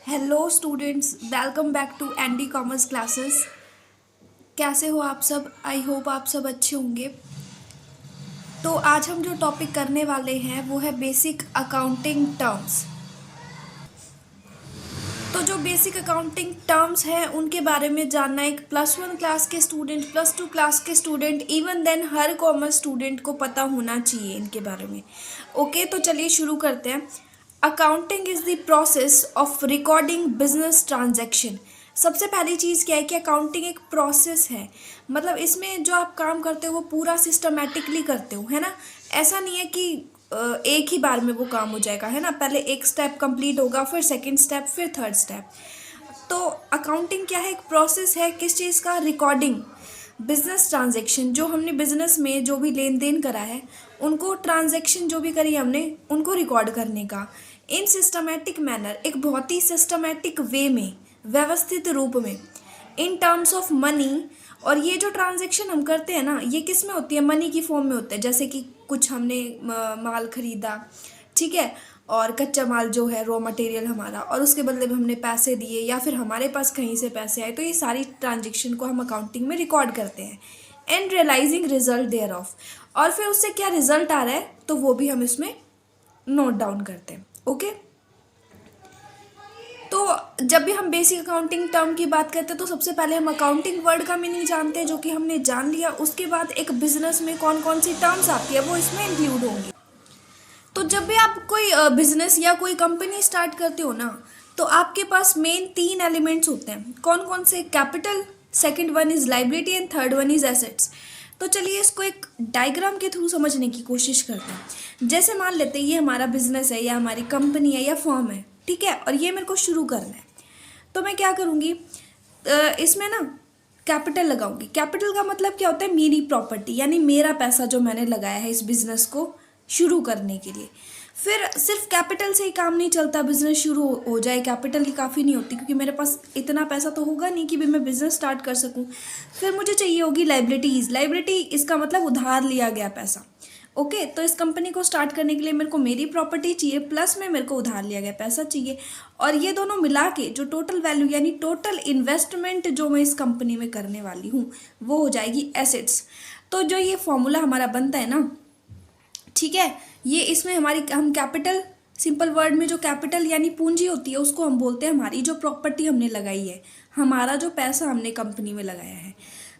Hello students, welcome back to ND commerce classes. कैसे हो आप सब? आई होप आप सब अच्छे होंगे। तो आज हम जो टॉपिक करने वाले हैं वो है बेसिक अकाउंटिंग टर्म्स। तो जो बेसिक अकाउंटिंग टर्म्स हैं उनके बारे में जानना एक +1 क्लास के स्टूडेंट, +2 क्लास के स्टूडेंट, इवन देन हर कॉमर्स स्टूडेंट को पता होना चाहिए इनके बारे में। ओके, तो चलिए शुरू करते हैं। Accounting is the process of recording business transaction. सबसे पहली चीज़ क्या है कि अकाउंटिंग एक प्रोसेस है, मतलब इसमें जो आप काम करते हो वो पूरा सिस्टमेटिकली करते हो, है ना। ऐसा नहीं है कि एक ही बार में वो काम हो जाएगा, है ना। पहले एक स्टेप कंप्लीट होगा, फिर सेकंड स्टेप, फिर थर्ड स्टेप। तो अकाउंटिंग क्या है? एक प्रोसेस है किस चीज़ का? Recording business transaction. जो हमने बिजनेस में जो भी लेन देन करा है उनको, ट्रांजैक्शन जो भी करी हमने उनको रिकॉर्ड करने का इन सिस्टमेटिक मैनर, एक बहुत ही सिस्टमेटिक वे में, व्यवस्थित रूप में, इन टर्म्स ऑफ मनी। और ये जो ट्रांजैक्शन हम करते हैं ना, ये किस में होती है? मनी की फॉर्म में होता है। जैसे कि कुछ हमने माल खरीदा, ठीक है, और कच्चा माल जो है रॉ मटेरियल हमारा, और उसके बदले में हमने पैसे दिए या फिर हमारे पास कहीं से पैसे आए, तो ये सारी ट्रांजैक्शन को हम अकाउंटिंग में रिकॉर्ड करते हैं। And realising result thereof, और फिर उससे क्या रिजल्ट आ रहा है तो वो भी हम इसमें नोट डाउन करते हैं। ओके, तो जब भी हम बेसिक अकाउंटिंग टर्म की बात करते हैं तो सबसे पहले हम अकाउंटिंग वर्ड का मीनिंग जानते हैं, जो कि हमने जान लिया। उसके बाद एक बिजनेस में कौन कौन सी टर्म्स आती है वो इसमें इंक्लूड होंगी। तो जब भी आप कोई बिजनेस या कोई कंपनी स्टार्ट करते हो ना, तो आपके पास मेन 3 एलिमेंट्स होते हैं। कौन कौन से? Capital, second one is liability and third one is assets. तो चलिए इसको एक डायग्राम के थ्रू समझने की कोशिश करते हैं। जैसे मान लेते हैं ये हमारा बिजनेस है या हमारी कंपनी है या फर्म है, ठीक है, और ये मेरे को शुरू करना है। तो मैं क्या करूँगी, इसमें ना कैपिटल लगाऊंगी। कैपिटल का मतलब क्या होता है? मेरी प्रॉपर्टी, यानी मेरा पैसा जो मैंने लगाया है इस बिजनेस को शुरू करने के लिए। फिर सिर्फ कैपिटल से ही काम नहीं चलता, बिजनेस शुरू हो जाए कैपिटल ही काफ़ी नहीं होती, क्योंकि मेरे पास इतना पैसा तो होगा नहीं कि भी मैं बिजनेस स्टार्ट कर सकूं। फिर मुझे चाहिए होगी लाइबिलिटीज़। लाइबिलिटी इसका मतलब उधार लिया गया पैसा। ओके, तो इस कंपनी को स्टार्ट करने के लिए मेरे को मेरी प्रॉपर्टी चाहिए, प्लस में मेरे को उधार लिया गया पैसा चाहिए, और ये दोनों मिला के जो टोटल वैल्यू यानी टोटल इन्वेस्टमेंट जो मैं इस कंपनी में करने वाली हूँ वो हो जाएगी एसेट्स। तो जो ये फॉर्मूला हमारा बनता है ना, ठीक है, ये इसमें हमारी हम कैपिटल, सिंपल वर्ड में जो कैपिटल यानी पूंजी होती है उसको हम बोलते हैं हमारी जो प्रॉपर्टी हमने लगाई है, हमारा जो पैसा हमने कंपनी में लगाया है।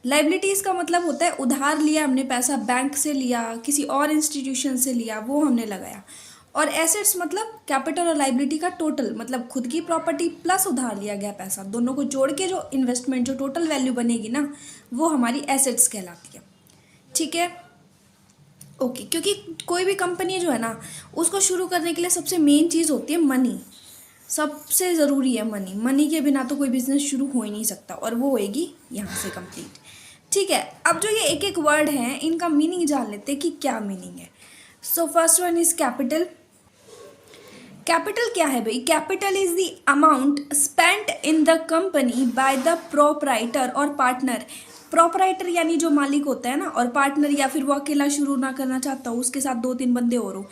लाइबिलिटीज़ का मतलब होता है उधार लिया हमने पैसा, बैंक से लिया, किसी और इंस्टीट्यूशन से लिया, वो हमने लगाया। और एसेट्स मतलब कैपिटल और लाइबिलिटी का टोटल, मतलब खुद की प्रॉपर्टी प्लस उधार लिया गया पैसा, दोनों को जोड़ के जो इन्वेस्टमेंट, जो टोटल वैल्यू बनेगी ना, वो हमारी एसेट्स कहलाती है। ठीक है, ओके, क्योंकि कोई भी कंपनी जो है ना, उसको शुरू करने के लिए सबसे मेन चीज़ होती है मनी। सबसे ज़रूरी है मनी। मनी के बिना तो कोई बिजनेस शुरू हो ही नहीं सकता, और वो होएगी यहाँ से कंप्लीट। ठीक है, अब जो ये एक एक वर्ड हैं इनका मीनिंग जान लेते हैं कि क्या मीनिंग है। So first one is capital. Capital क्या है भाई? Capital is the amount spent in the company by the proprietor और पार्टनर। प्रोपराइटर यानी जो मालिक होता है ना, और पार्टनर या फिर वो अकेला शुरू ना करना चाहता हो, उसके साथ 2-3 बंदे और हो।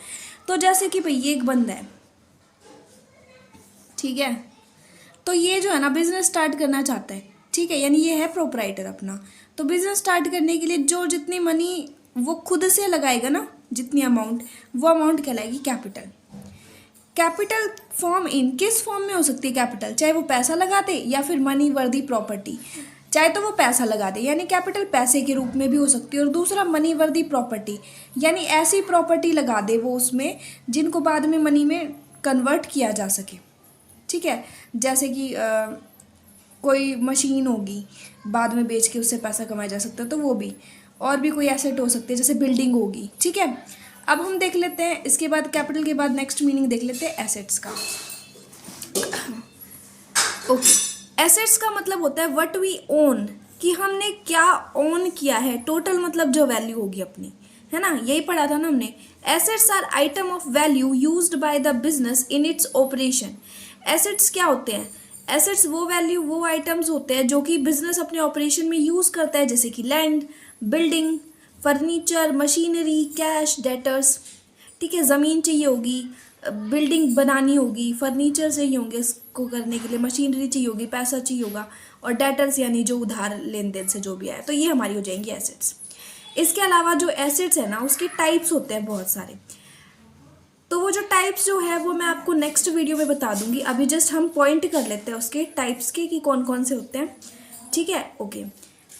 तो जैसे कि भाई ये एक बंदा है, ठीक है, तो ये जो है ना बिजनेस स्टार्ट करना चाहता है, ठीक है, यानी ये है प्रोपराइटर अपना। तो बिजनेस स्टार्ट करने के लिए जो जितनी मनी वो खुद से लगाएगा ना, जितनी अमाउंट, वो अमाउंट कहलाएगी कैपिटल। कैपिटल फॉर्म इन किस फॉर्म में हो सकती है कैपिटल? चाहे वो पैसा लगा दे या फिर मनी वर्दी प्रॉपर्टी। चाहे तो वो पैसा लगा दे यानी कैपिटल पैसे के रूप में भी हो सकती है, और दूसरा मनी वर्दी प्रॉपर्टी, यानी ऐसी प्रॉपर्टी लगा दे वो उसमें जिनको बाद में मनी में कन्वर्ट किया जा सके। ठीक है, जैसे कि कोई मशीन होगी, बाद में बेच के उससे पैसा कमाया जा सकता है, तो वो भी। और भी कोई एसेट हो सकते हैं, जैसे बिल्डिंग होगी। ठीक है, अब हम देख लेते हैं इसके बाद कैपिटल के बाद नेक्स्ट मीनिंग देख लेते हैं एसेट्स का। ओके, एसेट्स का मतलब होता है व्हाट वी ओन, कि हमने क्या ओन किया है। टोटल मतलब जो वैल्यू होगी अपनी, है ना, यही पढ़ा था ना हमने। Assets are item of value used by the business in its operation. Assets क्या होते हैं? एसेट्स वो वैल्यू, वो आइटम्स होते हैं जो कि बिजनेस अपने ऑपरेशन में यूज़ करता है, जैसे कि land, building, furniture, machinery, cash, debtors. ठीक है, ज़मीन चाहिए होगी, बिल्डिंग बनानी होगी, फर्नीचर चाहिए होंगे इसको करने के लिए, मशीनरी चाहिए होगी, पैसा चाहिए होगा, और डेटर्स यानी जो उधार लेन देन से जो भी आया, तो ये हमारी हो जाएंगी एसेट्स। इसके अलावा जो एसेट्स है ना उसके टाइप्स होते हैं बहुत सारे, तो वो जो टाइप्स जो है वो मैं आपको नेक्स्ट वीडियो में बता दूंगी। अभी जस्ट हम पॉइंट कर लेते हैं उसके टाइप्स के कि कौन कौन से होते हैं, ठीक है। ओके,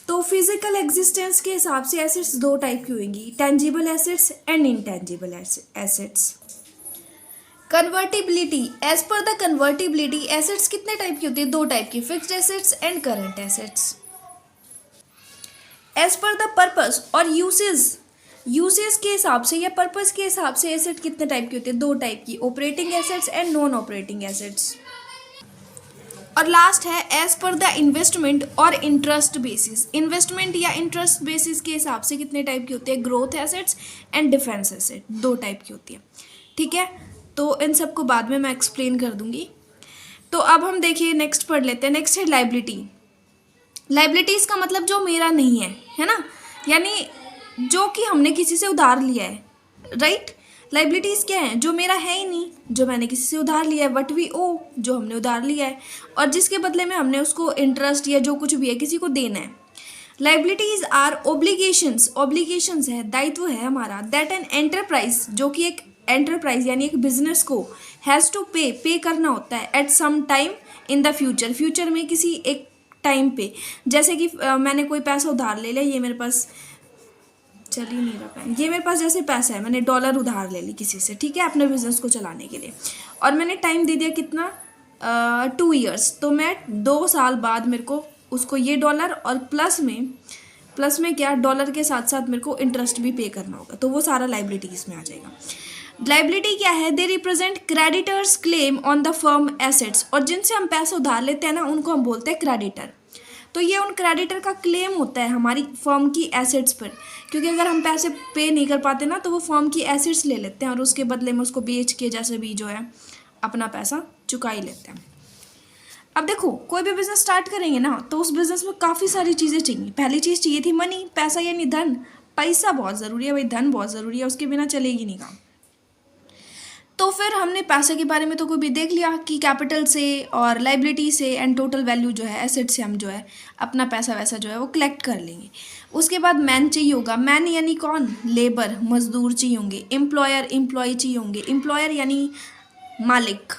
तो फिजिकल एग्जिस्टेंस के हिसाब से एसेट्स दो टाइप की होंगी, tangible assets and intangible assets. Convertibility, as per the convertibility assets कितने टाइप की होती है, दो टाइप की, fixed assets and current assets. As per the purpose और यूसेज के हिसाब से या पर्पस के हिसाब से एसेट कितने टाइप की होती है, दो टाइप की, operating assets and non operating assets. और लास्ट है एज पर द इन्वेस्टमेंट और इंटरेस्ट बेसिस, इन्वेस्टमेंट या इंटरेस्ट बेसिस के हिसाब से कितने टाइप की होती है, growth assets and defence asset, दो टाइप की होती है, ठीक है। तो इन सबको बाद में मैं एक्सप्लेन कर दूंगी। तो अब हम देखिए नेक्स्ट पढ़ लेते हैं। नेक्स्ट है लाइबिलिटी। लाइबिलिटीज का मतलब जो मेरा नहीं है ना, यानी जो कि हमने किसी से उधार लिया है, राइट। लाइबिलिटीज क्या है, जो मेरा है ही नहीं, जो मैंने किसी से उधार लिया है, व्हाट वी ओ, जो हमने उधार लिया है और जिसके बदले में हमने उसको इंटरेस्ट या जो कुछ भी है किसी को देना है। लाइबिलिटीज आर ओब्लिगेशंस, ओब्लिगेशंस है, दायित्व है हमारा, दैट एन एंटरप्राइज, जो कि एक एंटरप्राइज यानी एक बिजनेस को हैज़ टू पे करना होता है at some time in the future, future में किसी एक टाइम पे। जैसे कि मैंने कोई पैसा उधार ले लिया, ये मेरे पास चल ही नहीं रहा है, ये मेरे पास जैसे पैसा है, मैंने डॉलर उधार ले ली किसी से, ठीक है, अपने बिजनेस को चलाने के लिए, और मैंने टाइम दे दिया कितना, 2 ईयर्स। तो मैं 2 साल बाद मेरे को उसको ये डॉलर और प्लस में क्या, डॉलर के साथ साथ मेरे को इंटरेस्ट भी पे करना होगा, तो वो सारा लाइबिलिटीज में आ जाएगा। लाइबिलिटी क्या है, they represent creditors claim on the firm assets, और जिनसे हम पैसे उधार लेते हैं ना उनको हम बोलते हैं क्रेडिटर। तो ये उन क्रेडिटर का क्लेम होता है हमारी फर्म की एसेट्स पर, क्योंकि अगर हम पैसे पे नहीं कर पाते ना तो वो फर्म की एसेट्स ले लेते हैं और उसके बदले में उसको बेच के जैसे भी जो है अपना पैसा चुका ही लेते हैं। अब देखो कोई भी बिजनेस स्टार्ट करेंगे ना तो उस बिजनेस में काफ़ी सारी चीज़ें चाहिए। पहली चीज़ चाहिए थी मनी, पैसा यानी धन, पैसा बहुत ज़रूरी है भाई, धन बहुत ज़रूरी है, उसके बिना चलेगी नहीं काम। तो फिर हमने पैसे के बारे में तो कोई भी देख लिया कि कैपिटल से और लाइबिलिटी से एंड टोटल वैल्यू जो है एसेट से हम जो है अपना पैसा वैसा जो है वो कलेक्ट कर लेंगे। उसके बाद मैन चाहिए होगा, मैन यानी कौन, लेबर, मजदूर चाहिए होंगे। एम्प्लॉयर, एम्प्लॉय चाहिए होंगे। एम्प्लॉयर यानी मालिक,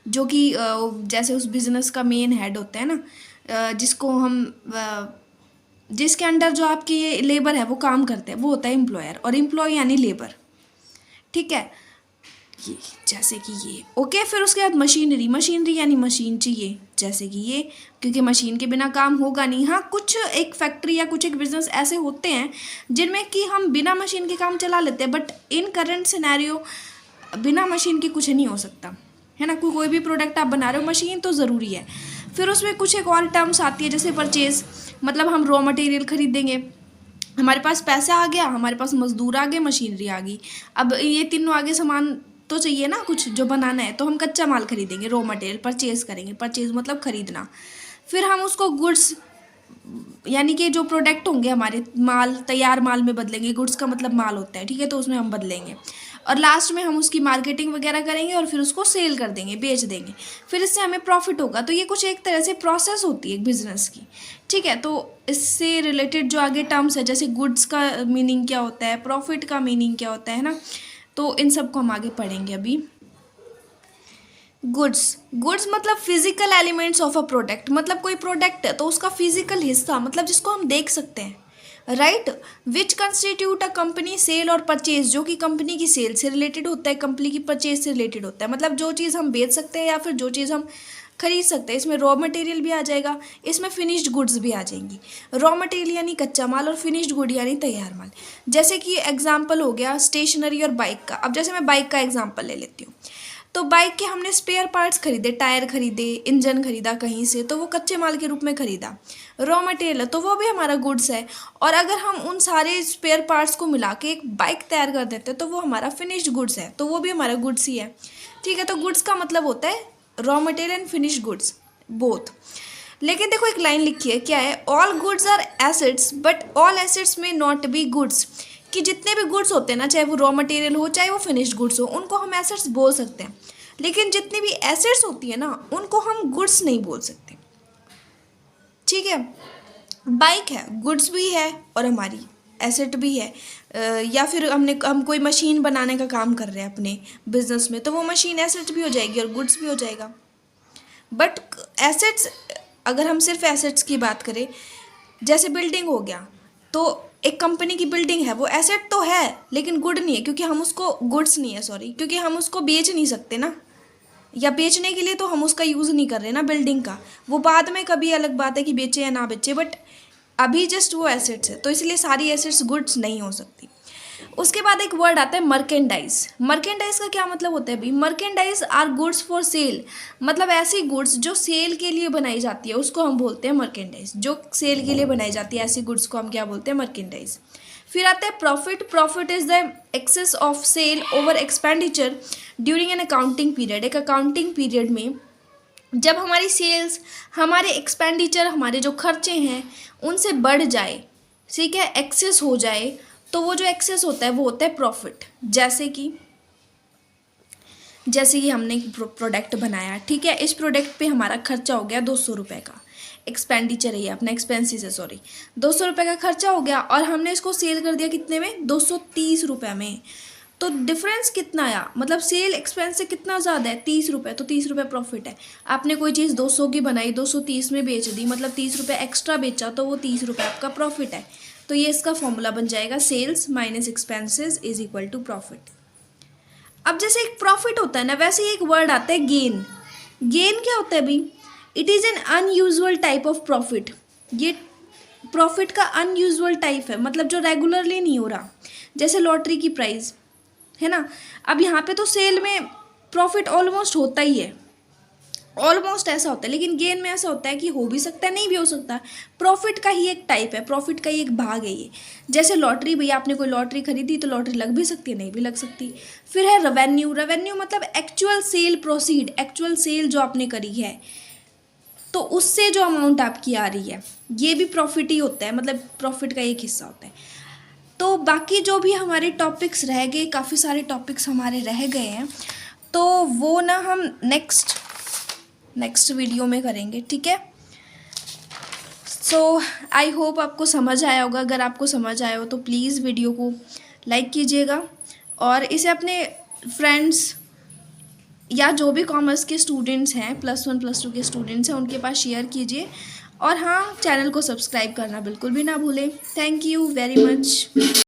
जो कि जैसे उस बिजनेस का मेन हेड होता है ना, जिसको हम जिसके अंडर जो आपकी ये लेबर है वो काम करते हैं, वो होता है एम्प्लॉयर। और एम्प्लॉय यानी लेबर, ठीक है, ये जैसे कि ये ओके। फिर उसके बाद मशीनरी, मशीनरी यानी मशीन चाहिए जैसे कि ये, क्योंकि मशीन के बिना काम होगा नहीं। हाँ, कुछ एक फैक्ट्री या कुछ एक बिजनेस ऐसे होते हैं जिनमें कि हम बिना मशीन के काम चला लेते हैं, बट इन करंट सिनेरियो बिना मशीन के कुछ नहीं हो सकता, है ना। कोई भी प्रोडक्ट आप बना रहे हो मशीन तो ज़रूरी है। फिर उसमें कुछ एक और टर्म्स आती है जैसे परचेज, मतलब हम रॉ मटेरियल खरीदेंगे, हमारे पास पैसा आ गया, हमारे पास मजदूर आ गए, मशीनरी आ गई। अब ये तीनों आगे सामान तो चाहिए ना कुछ जो बनाना है, तो हम कच्चा माल खरीदेंगे, रॉ मटेरियल परचेज करेंगे। परचेज मतलब खरीदना। फिर हम उसको गुड्स यानी कि जो प्रोडक्ट होंगे हमारे माल, तैयार माल में बदलेंगे। गुड्स का मतलब माल होता है, ठीक है, तो उसमें हम बदलेंगे। और लास्ट में हम उसकी मार्केटिंग वगैरह करेंगे और फिर उसको सेल कर देंगे, बेच देंगे, फिर इससे हमें प्रॉफिट होगा। तो ये कुछ एक तरह से प्रोसेस होती है बिजनेस की, ठीक है। तो इससे रिलेटेड जो आगे टर्म्स है जैसे गुड्स का मीनिंग क्या होता है, प्रॉफिट का मीनिंग क्या होता है ना, तो इन सब को हम आगे पढ़ेंगे अभी। गुड्स, गुड्स मतलब physical elements of a product, मतलब कोई प्रोडक्ट है तो उसका फिजिकल हिस्सा, मतलब जिसको हम देख सकते हैं, right. Which constitute a company sale और परचेज, जो कि कंपनी की सेल से रिलेटेड होता है, कंपनी की परचेज से रिलेटेड होता है, मतलब जो चीज़ हम बेच सकते हैं या फिर जो चीज़ हम खरीद सकते हैं। इसमें रॉ मटेरियल भी आ जाएगा, इसमें फिनिश्ड गुड्स भी आ जाएंगी। रॉ मटेरियल यानी कच्चा माल और फिनिश्ड गुड यानी तैयार माल। जैसे कि एग्जाम्पल हो गया स्टेशनरी और बाइक का। अब जैसे मैं बाइक का एग्जाम्पल ले लेती हूँ, तो बाइक के हमने स्पेयर पार्ट्स खरीदे, टायर खरीदे, इंजन खरीदा कहीं से, तो वो कच्चे माल के रूप में खरीदा। रॉ मटेरियल है तो वो भी हमारा गुड्स है। और अगर हम उन सारे स्पेयर पार्ट्स को मिला के एक बाइक तैयार कर देते तो वो हमारा फिनिश्ड गुड्स है, तो वो भी हमारा गुड्स ही है, ठीक है। तो गुड्स का मतलब होता है raw material and finished goods both. लेकिन देखो एक लाइन लिखी है, क्या है, all goods are assets but all assets may not be goods. कि जितने भी गुड्स होते हैं ना, चाहे वो रॉ मटेरियल हो चाहे वो फिनिश्ड गुड्स हो, उनको हम एसेट्स बोल सकते हैं। लेकिन जितनी भी एसेट्स होती है ना, उनको हम गुड्स नहीं बोल सकते। ठीक है, बाइक है, गुड्स भी है और हमारी एसेट भी है। या फिर हम कोई मशीन बनाने का काम कर रहे हैं अपने बिजनेस में, तो वो मशीन एसेट भी हो जाएगी और गुड्स भी हो जाएगा। बट एसेट्स, अगर हम सिर्फ एसेट्स की बात करें, जैसे बिल्डिंग हो गया, तो एक कंपनी की बिल्डिंग है, वो एसेट तो है लेकिन गुड नहीं है, क्योंकि हम उसको गुड्स नहीं है, सॉरी, क्योंकि हम उसको बेच नहीं सकते ना, या बेचने के लिए तो हम उसका यूज़ नहीं कर रहे ना बिल्डिंग का। वो बाद में कभी अलग बात है कि बेचे या ना बेचे, बट अभी जस्ट वो एसेट्स है, तो इसलिए सारी एसेट्स गुड्स नहीं हो सकती। उसके बाद एक वर्ड आता है मर्केंडाइज। मर्केंडाइज का क्या मतलब होता है भाई? Merchandise are goods for sale, मतलब ऐसी गुड्स जो सेल के लिए बनाई जाती है उसको हम बोलते हैं मर्केंडाइज। जो सेल के लिए बनाई जाती है ऐसी गुड्स को हम क्या बोलते हैं? मर्केंडाइज। फिर आता है profit. Profit is the excess of sale over expenditure during an accounting period. एक अकाउंटिंग पीरियड में जब हमारी सेल्स, हमारे एक्सपेंडिचर, हमारे जो खर्चे हैं उनसे बढ़ जाए, ठीक है, एक्सेस हो जाए, तो वो जो एक्सेस होता है वो होता है प्रॉफिट। जैसे कि हमने एक प्रोडक्ट बनाया, ठीक है, इस प्रोडक्ट पे हमारा खर्चा हो गया 200 रुपये का, एक्सपेंडिचर है ये अपना, एक्सपेंसिस है, सॉरी, 200 रुपये का खर्चा हो गया और हमने इसको सेल कर दिया कितने में? 230 रुपये में। तो डिफरेंस कितना आया? मतलब सेल एक्सपेंस से कितना ज़्यादा है? 30 रुपये, तो 30 रुपये प्रॉफिट है। आपने कोई चीज़ 200 की बनाई, 230 में बेच दी, मतलब 30 रुपये एक्स्ट्रा बेचा, तो वो 30 रुपये आपका प्रॉफिट है। तो ये इसका फॉर्मूला बन जाएगा, sales minus expenses is equal to profit. अब जैसे एक प्रॉफिट होता है ना, वैसे ही एक वर्ड आता है गेन। गेन क्या होता है भाई? It is an unusual type of profit. ये प्रॉफिट का अनयूजुअल टाइप है, मतलब जो रेगुलरली नहीं हो रहा। जैसे लॉटरी की प्राइस है ना, अब यहाँ पे तो सेल में प्रॉफिट ऑलमोस्ट होता ही है, ऑलमोस्ट ऐसा होता है, लेकिन गेन में ऐसा होता है कि हो भी सकता है, नहीं भी हो सकता। प्रॉफिट का ही एक टाइप है, प्रॉफिट का ही एक भाग है ये। जैसे लॉटरी, भैया आपने कोई लॉटरी खरीदी तो लॉटरी लग भी सकती है, नहीं भी लग सकती। फिर है रेवेन्यू। रेवेन्यू मतलब actual sale proceed, actual sale जो आपने करी है, तो उससे जो अमाउंट आपकी आ रही है, ये भी प्रॉफिट ही होता है, मतलब प्रॉफिट का एक हिस्सा होता है। तो बाकी जो भी हमारे टॉपिक्स रह गए, काफ़ी सारे टॉपिक्स हमारे रह गए हैं, तो वो ना हम नेक्स्ट वीडियो में करेंगे, ठीक है। सो आई होप आपको समझ आया होगा। अगर आपको समझ आया हो तो प्लीज़ वीडियो को लाइक कीजिएगा और इसे अपने फ्रेंड्स या जो भी कॉमर्स के स्टूडेंट्स हैं, +1 +2 के स्टूडेंट्स हैं, उनके पास शेयर कीजिए। और हाँ, चैनल को सब्सक्राइब करना बिल्कुल भी ना भूलें। Thank you very much.